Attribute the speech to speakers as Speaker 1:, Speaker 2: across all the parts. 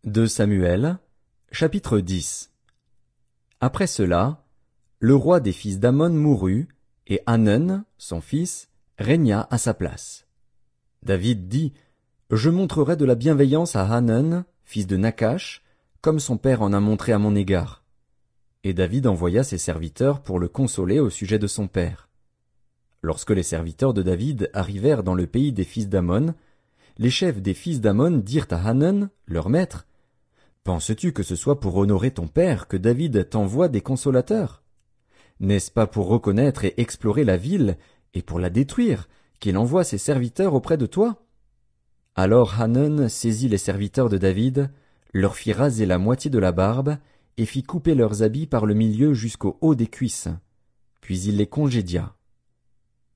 Speaker 1: 2 Samuel, chapitre 10. Après cela, le roi des fils d'Ammon mourut, et Hanun, son fils, régna à sa place. David dit, « Je montrerai de la bienveillance à Hanun, fils de Nacash, comme son père en a montré à mon égard. » Et David envoya ses serviteurs pour le consoler au sujet de son père. Lorsque les serviteurs de David arrivèrent dans le pays des fils d'Ammon, les chefs des fils d'Ammon dirent à Hanun, leur maître, « Penses-tu que ce soit pour honorer ton père que David t'envoie des consolateurs? N'est-ce pas pour reconnaître et explorer la ville, et pour la détruire, qu'il envoie ses serviteurs auprès de toi? » Alors Hanun saisit les serviteurs de David, leur fit raser la moitié de la barbe, et fit couper leurs habits par le milieu jusqu'au haut des cuisses. Puis il les congédia.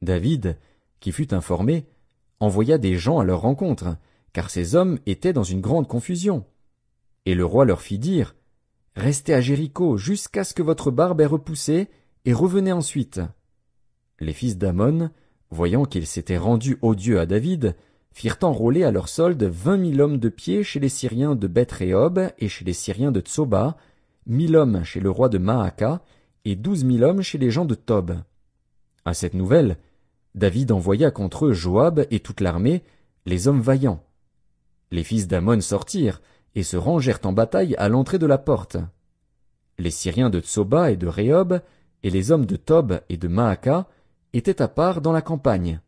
Speaker 1: David, qui fut informé, envoya des gens à leur rencontre, car ces hommes étaient dans une grande confusion. Et le roi leur fit dire, « Restez à Jéricho jusqu'à ce que votre barbe ait repoussé, et revenez ensuite. » Les fils d'Ammon, voyant qu'ils s'étaient rendus odieux à David, firent enrôler à leur solde 20 000 hommes de pied chez les Syriens de Beth-Rehob et chez les Syriens de Tsoba, 1 000 hommes chez le roi de Maaka, et 12 000 hommes chez les gens de Tob. À cette nouvelle, David envoya contre eux Joab et toute l'armée, les hommes vaillants. Les fils d'Ammon sortirent, et se rangèrent en bataille à l'entrée de la porte. Les Syriens de Tsoba et de Rehob, et les hommes de Tob et de Maaka, étaient à part dans la campagne.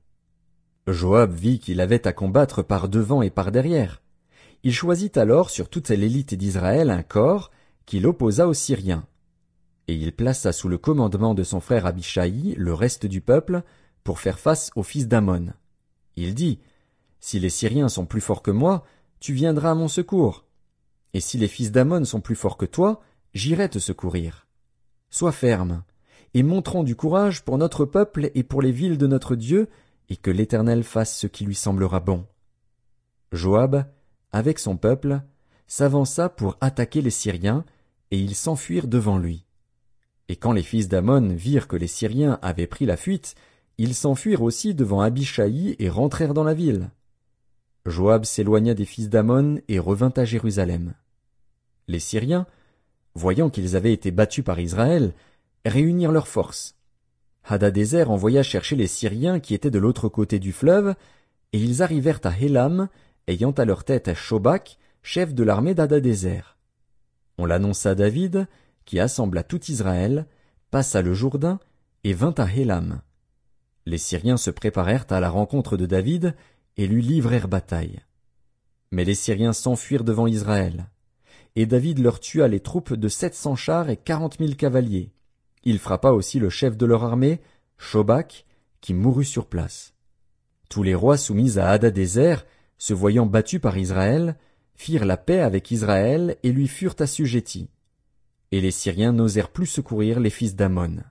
Speaker 1: Joab vit qu'il avait à combattre par devant et par derrière. Il choisit alors sur toute l'élite d'Israël un corps qu'il opposa aux Syriens. Et il plaça sous le commandement de son frère Abishai le reste du peuple pour faire face aux fils d'Ammon. Il dit, « Si les Syriens sont plus forts que moi, tu viendras à mon secours. Et si les fils d'Ammon sont plus forts que toi, j'irai te secourir. Sois ferme, et montrons du courage pour notre peuple et pour les villes de notre Dieu, et que l'Éternel fasse ce qui lui semblera bon. » Joab, avec son peuple, s'avança pour attaquer les Syriens, et ils s'enfuirent devant lui. Et quand les fils d'Ammon virent que les Syriens avaient pris la fuite, ils s'enfuirent aussi devant Abishai et rentrèrent dans la ville. Joab s'éloigna des fils d'Ammon et revint à Jérusalem. Les Syriens, voyant qu'ils avaient été battus par Israël, réunirent leurs forces. Hadadézer envoya chercher les Syriens qui étaient de l'autre côté du fleuve, et ils arrivèrent à Hélam, ayant à leur tête Shobak, chef de l'armée d'Hadadézer. On l'annonça à David, qui assembla tout Israël, passa le Jourdain, et vint à Hélam. Les Syriens se préparèrent à la rencontre de David, et lui livrèrent bataille. Mais les Syriens s'enfuirent devant Israël. Et David leur tua les troupes de 700 chars et 40 000 cavaliers. Il frappa aussi le chef de leur armée, Shobak, qui mourut sur place. Tous les rois soumis à Hadadézer, se voyant battus par Israël, firent la paix avec Israël et lui furent assujettis. Et les Syriens n'osèrent plus secourir les fils d'Ammon.